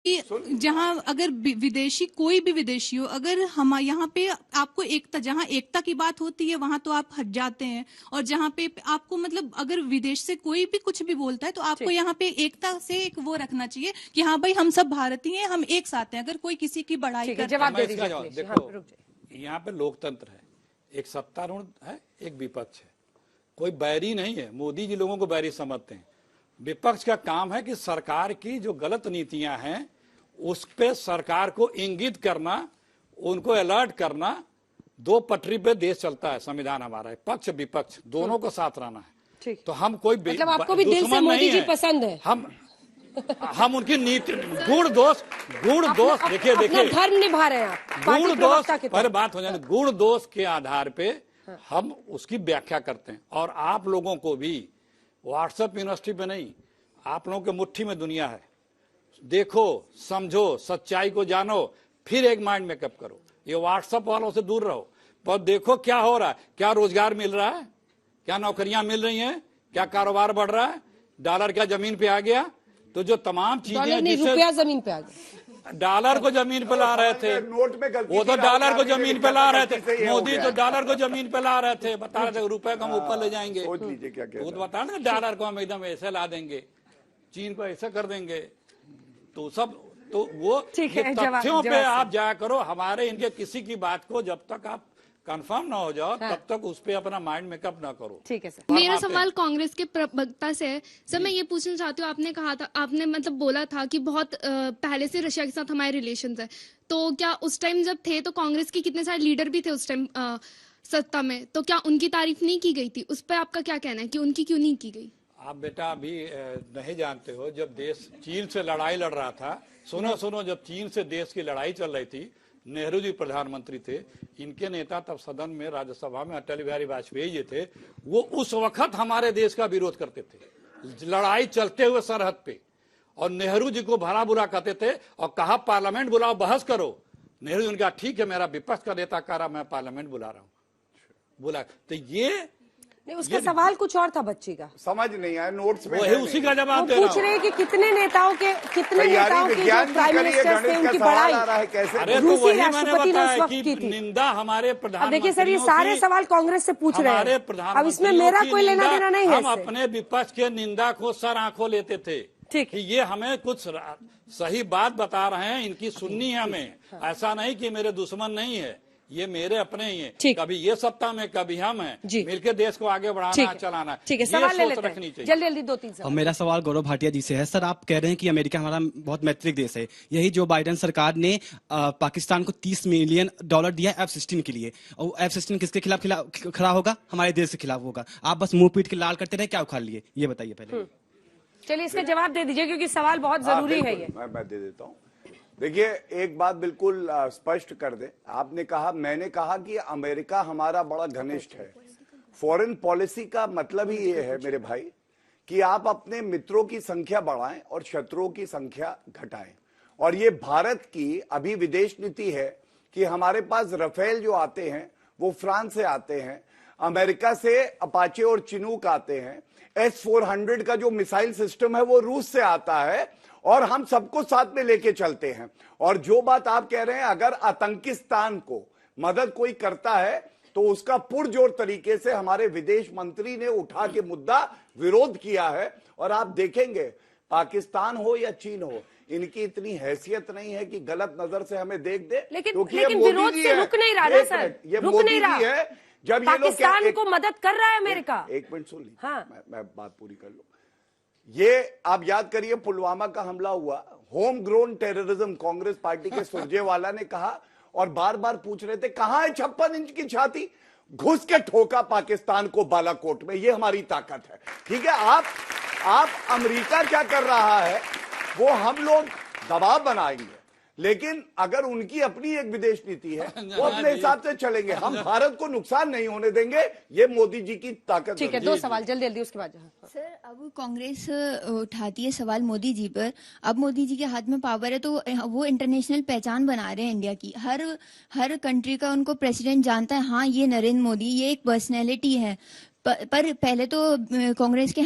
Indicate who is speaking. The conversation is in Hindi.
Speaker 1: कि जहां अगर विदेशी कोई भी विदेशी हो, अगर हम यहाँ पे आपको एकता, जहां एकता की बात होती है वहां तो आप हट जाते हैं, और जहां पे आपको मतलब अगर विदेश से कोई भी कुछ भी बोलता है तो आपको यहाँ पे एकता से एक वो रखना चाहिए कि हाँ भाई हम सब भारतीय हैं, हम एक साथ हैं। अगर कोई किसी की बड़ाई कर,
Speaker 2: जवाब दे दीजिए।
Speaker 3: देखो, यहाँ पे लोकतंत्र है, एक सत्तारूढ़ है, एक विपक्ष है, कोई बैरी नहीं है। मोदी जी लोगों को बैरी समझते हैं। विपक्ष का काम है कि सरकार की जो गलत नीतियां हैं उस पे सरकार को इंगित करना, उनको अलर्ट करना। दो पटरी पे देश चलता है, संविधान हमारा है, पक्ष विपक्ष दोनों को साथ रहना है। तो हम कोई
Speaker 2: मतलब आपको भी दिल से मोदी जी पसंद है?
Speaker 3: हम उनकी नीति गुण दोष देखिए
Speaker 2: धर्म निभा रहे हैं आप,
Speaker 3: गुण दोष पहले बात हो जाए। गुण दोष के आधार पे हम उसकी व्याख्या करते हैं। और आप लोगों को भी व्हाट्सएप यूनिवर्सिटी पे नहीं, आप लोगों के मुट्ठी में दुनिया है। देखो, समझो, सच्चाई को जानो, फिर एक माइंड मेकअप करो। ये व्हाट्सएप वालों से दूर रहो। पर देखो क्या हो रहा है, क्या रोजगार मिल रहा है, क्या नौकरियां मिल रही हैं, क्या कारोबार बढ़ रहा है, डॉलर क्या जमीन पे आ गया। तो जो तमाम चीजें,
Speaker 2: रुपया जमीन पे आ गया,
Speaker 3: डॉलर को जमीन पे ला रहे थे,
Speaker 4: नोट में गलती,
Speaker 3: वो तो डॉलर को जमीन पे ला रहे थे। मोदी तो डॉलर को जमीन पे ला रहे थे, बता रहे थे रुपए को हम ऊपर ले जाएंगे।
Speaker 4: सोच लीजिए क्या कहते हैं।
Speaker 3: वो तो बता रहे डॉलर को हम एकदम ऐसे ला देंगे, चीन को ऐसे कर देंगे। तो सब तो वो तथ्यों पे आप जाया करो। हमारे इनके किसी की बात को जब तक आप कंफर्म ना हो जाओ तब तक उस पे अपना माइंड मेकअप ना करो।
Speaker 2: ठीक है सर।
Speaker 5: मेरा सवाल कांग्रेस के प्रवक्ता से है। सर, मैं ये पूछना चाहती हूँ, आपने कहा था, आपने मतलब बोला था कि बहुत पहले से रशिया के साथ हमारे रिलेशंस है। तो क्या उस टाइम जब थे तो कांग्रेस के कितने सारे लीडर भी थे उस टाइम सत्ता में, तो क्या उनकी तारीफ नहीं की गई थी? उस पर आपका क्या कहना है कि उनकी क्यों नहीं की गई?
Speaker 3: आप बेटा अभी नहीं जानते हो, जब देश चीन से लड़ाई लड़ रहा था, सुनो, जब चीन से देश की लड़ाई चल रही थी, नेहरू जी प्रधानमंत्री थे, इनके नेता तब सदन में, राज्यसभा में अटल बिहारी वाजपेयी जी थे। वो उस वक्त हमारे देश का विरोध करते थे, लड़ाई चलते हुए सरहद पे, और नेहरू जी को भला बुरा कहते थे और कहा पार्लियामेंट बुलाओ, बहस करो। नेहरू जी ने कहा ठीक है, मेरा विपक्ष का नेता कह रहा, मैं पार्लियामेंट बुला रहा हूँ, बुला। तो ये
Speaker 2: उसका सवाल कुछ और था, बच्ची का
Speaker 4: समझ नहीं आया, नोट्स में
Speaker 3: वही उसी का जवाब दे रहा हूं।
Speaker 2: पूछ रहे हैं कि कितने नेताओं की जो प्राइम मिनिस्टर थे उनकी बड़ाई रूसी राष्ट्रपति ने उस वक्त की थी।
Speaker 3: निंदा हमारे प्रधानमंत्री,
Speaker 2: देखिए सर, ये सारे सवाल कांग्रेस से पूछ रहे हैं, अब इसमें मेरा कोई लेना देना नहीं है।
Speaker 3: हम अपने विपक्ष के निंदा को सर आंखों लेते थे कि ये हमें कुछ सही बात बता रहे हैं, इनकी सुननी है हमें। ऐसा नहीं कि मेरे दुश्मन नहीं है, ये मेरे अपने ही हैं। कभी ये सत्ता में, कभी हम हैं, मिलकर देश को आगे बढ़ाना, चलाना।
Speaker 2: ठीक है, सवाल ले लेते हैं जल्दी 2-3 सवाल।
Speaker 6: और मेरा सवाल गौरव भाटिया जी से है। सर, आप कह रहे हैं कि अमेरिका हमारा बहुत मैत्रिक देश है। यही जो बाइडेन सरकार ने पाकिस्तान को $30 मिलियन दिया F-16 के लिए, और F-16 किसके खिलाफ खड़ा होगा? हमारे देश के खिलाफ होगा। आप बस मुंह पीट के लाल करते रहे, क्या उखाड़ लिए? ये बताइए पहले।
Speaker 2: चलिए इसका जवाब दे दीजिए, क्योंकि सवाल बहुत जरूरी है। ये
Speaker 4: मैं दे देता हूँ। देखिए, एक बात बिल्कुल स्पष्ट कर दे, आपने कहा, मैंने कहा कि अमेरिका हमारा बड़ा घनिष्ठ है। फॉरेन पॉलिसी का मतलब ही ये है मेरे भाई कि आप अपने मित्रों की संख्या बढ़ाएं और शत्रुओं की संख्या घटाएं। और ये भारत की अभी विदेश नीति है कि हमारे पास राफेल जो आते हैं वो फ्रांस से आते हैं, अमेरिका से अपाचे और चिनूक आते हैं, S-400 का जो मिसाइल सिस्टम है वो रूस से आता है, और हम सबको साथ में लेके चलते हैं। और जो बात आप कह रहे हैं, अगर आतंकिस्तान को मदद कोई करता है तो उसका पुरजोर तरीके से हमारे विदेश मंत्री ने उठा के मुद्दा विरोध किया है। और आप देखेंगे, पाकिस्तान हो या चीन हो, इनकी इतनी हैसियत नहीं है कि गलत नजर से हमें देख दे।
Speaker 2: लेकिन विरोध से रुक नहीं रहा ना सर,
Speaker 4: ये मोदी जी है। जब
Speaker 2: पाकिस्तान को मदद कर रहा है अमेरिका।
Speaker 4: एक मिनट सुन लीजिए, मैं बात पूरी कर लूं। ये आप याद करिए, पुलवामा का हमला हुआ, home grown terrorism Congress party के सुरजेवाला ने कहा, और बार बार पूछ रहे थे कहां है 56 इंच की छाती, घुस के ठोका पाकिस्तान को बालाकोट में। ये हमारी ताकत है। ठीक है, आप अमेरिका क्या कर रहा है वो हम लोग दबाव बनाएंगे, लेकिन अगर उनकी अपनी एक विदेश नीति है वो अपने हिसाब से चलेंगे। हम भारत को नुकसान नहीं होने देंगे, ये मोदी जी की ताकत।
Speaker 2: ठीक है, 2 सवाल जल्दी उसके बाद।
Speaker 7: सर, अब कांग्रेस उठाती है सवाल मोदी जी पर। अब मोदी जी के हाथ में पावर है, तो वो इंटरनेशनल पहचान बना रहे हैं इंडिया की। हर कंट्री का उनको प्रेसिडेंट जानता है, हाँ ये नरेंद्र मोदी, ये एक पर्सनैलिटी है। पर पहले तो कांग्रेस के